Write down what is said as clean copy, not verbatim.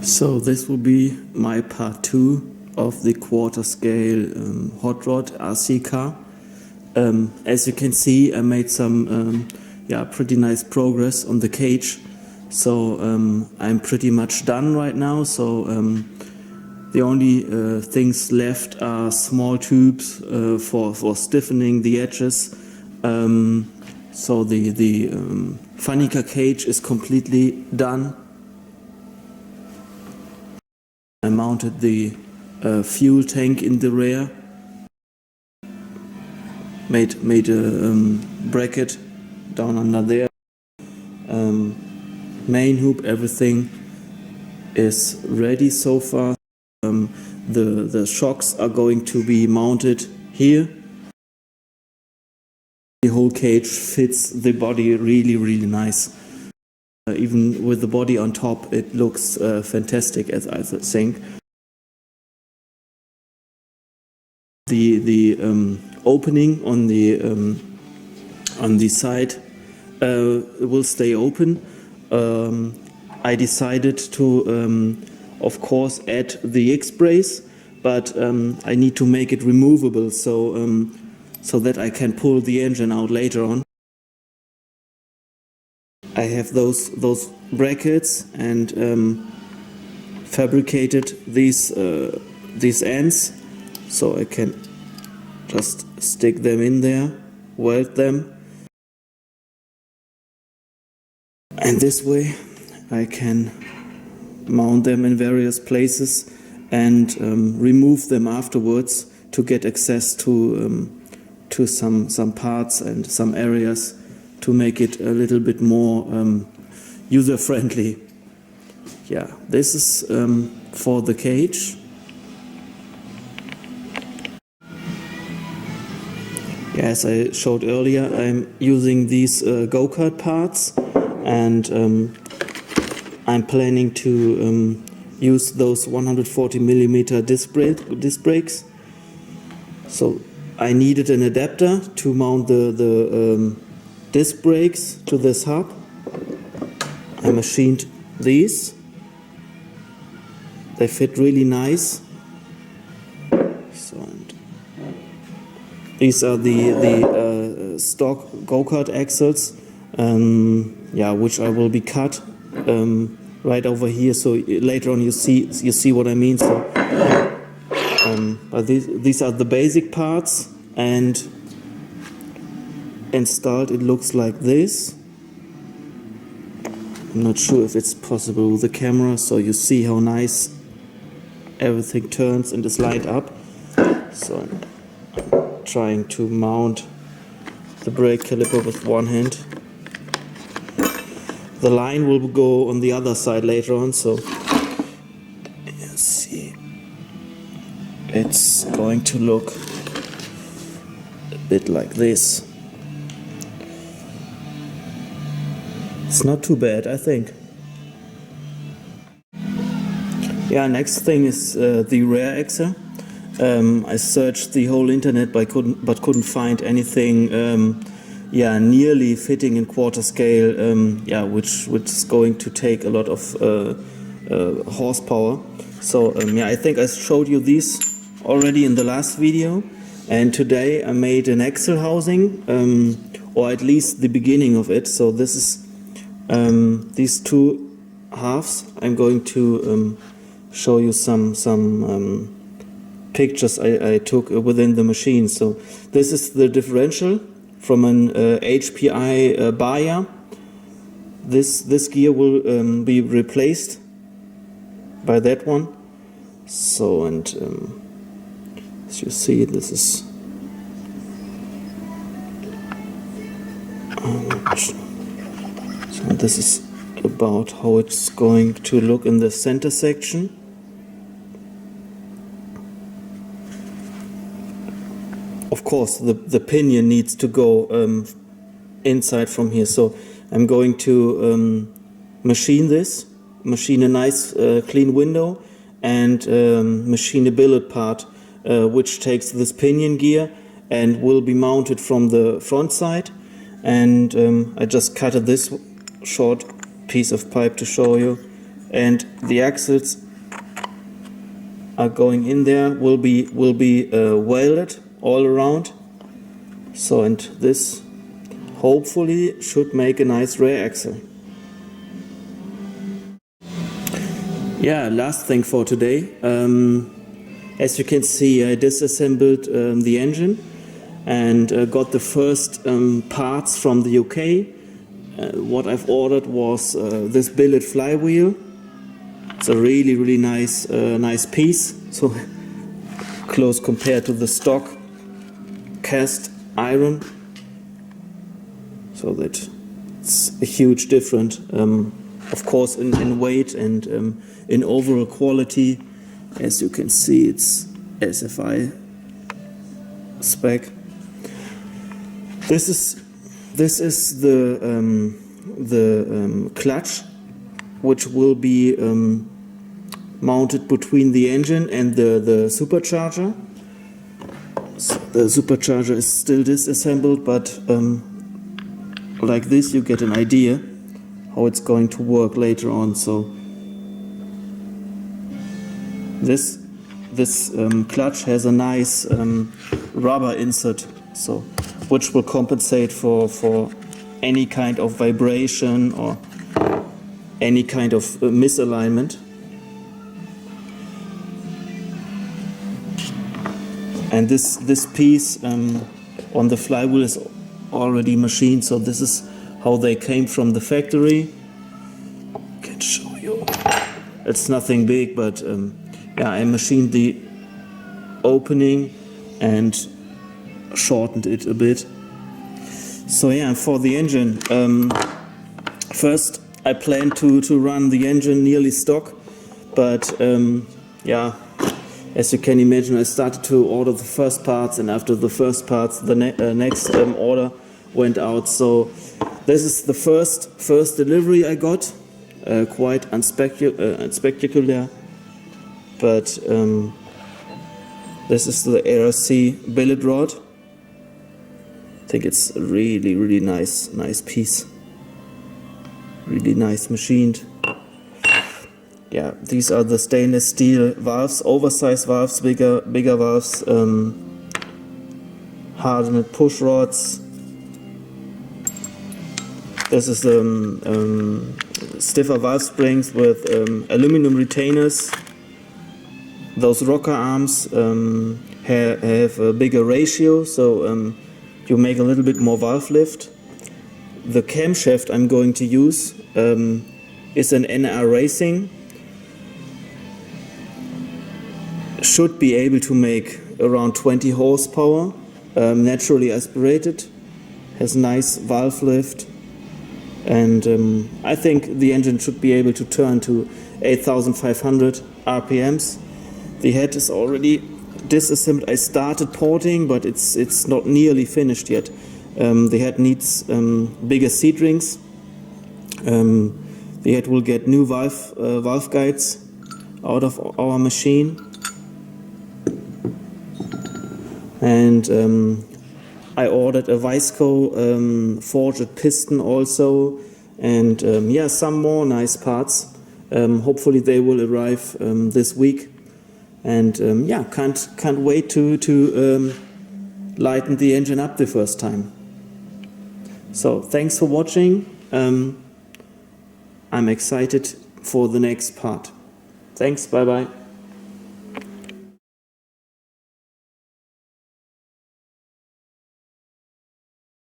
So this will be my part 2 of the quarter scale hot rod RC car. As you can see, I made some pretty nice progress on the cage. So I'm pretty much done right now. So the only things left are small tubes for stiffening the edges. So the funny car cage is completely done. I mounted the fuel tank in the rear, made a bracket down under there, main hoop, everything is ready so far. The shocks are going to be mounted here. The whole cage fits the body really nice. Even with the body on top, it looks fantastic, as I think. The opening on the side will stay open. I decided to, of course, add the X-brace, but I need to make it removable so that I can pull the engine out later on. I have those brackets and fabricated these ends, so I can just stick them in there, weld them, and this way I can mount them in various places and remove them afterwards to get access to some parts and some areas to make it a little bit more user-friendly. Yeah, this is for the cage. Yeah, as I showed earlier, I'm using these go-kart parts, and I'm planning to use those 140mm disc brakes. So I needed an adapter to mount the disc brakes to this hub. I machined these. They fit really nice. So, and these are the stock go-kart axles, which I will be cut right over here. So later on you see what I mean. So, but these are the basic parts, and installed it looks like this. I'm not sure if it's possible with the camera, so you see how nice everything turns and is lined up. So I'm trying to mount the brake caliper with one hand. The line will go on the other side later on, so you see it's going to look a bit like this. It's not too bad, I think. Yeah, next thing is the rear axle. I searched the whole internet but couldn't find anything nearly fitting in quarter scale, which is going to take a lot of horsepower. So I think I showed you these already in the last video, and today I made an axle housing, or at least the beginning of it. So this is these two halves. I'm going to show you some pictures I took within the machine. So this is the differential from an HPI Bayer. This gear will be replaced by that one. So, and as you see, this is so this is about how it's going to look in the center section. Of course, the pinion needs to go inside from here, so I'm going to machine a nice clean window, and machine a billet part which takes this pinion gear and will be mounted from the front side. And I just cutted this short piece of pipe to show you, and the axles are going in there, will be welded all around. So, and this hopefully should make a nice rear axle. Yeah, last thing for today. As you can see, I disassembled the engine and got the first parts from the UK. What I've ordered was this billet flywheel. It's a really nice piece. So close compared to the stock cast iron. So that it's a huge difference. Of course, in weight and in overall quality. As you can see, it's SFI spec. This is the clutch, which will be mounted between the engine and the supercharger. So the supercharger is still disassembled, but like this you get an idea how it's going to work later on. So this clutch has a nice rubber insert, so which will compensate for any kind of vibration or any kind of misalignment. And this piece on the flywheel is already machined, so this is how they came from the factory. I can show you. It's nothing big, but yeah, I machined the opening and shortened it a bit. So yeah, for the engine, first I planned to run the engine nearly stock, but yeah, as you can imagine, I started to order the first parts, and after the first parts, the next order went out. So this is the first delivery I got, quite unspectacular, but this is the ARC billet rod. I think it's a really nice piece, really nice machined. Yeah, these are the stainless steel valves, oversized valves, bigger valves, hardened push rods. This is stiffer valve springs with aluminum retainers. Those rocker arms have a bigger ratio, so you make a little bit more valve lift. The camshaft I'm going to use is an NR Racing. Should be able to make around 20 horsepower, naturally aspirated, has nice valve lift, and I think the engine should be able to turn to 8,500 RPMs. The head is already disassembled. I started porting, but it's not nearly finished yet. The head needs bigger seat rings. The head will get new valve guides out of our machine. And I ordered a Visco forged piston also, and yeah, some more nice parts. Hopefully they will arrive this week, and yeah, can't wait to lighten the engine up the first time. So thanks for watching. I'm excited for the next part. Thanks, bye bye.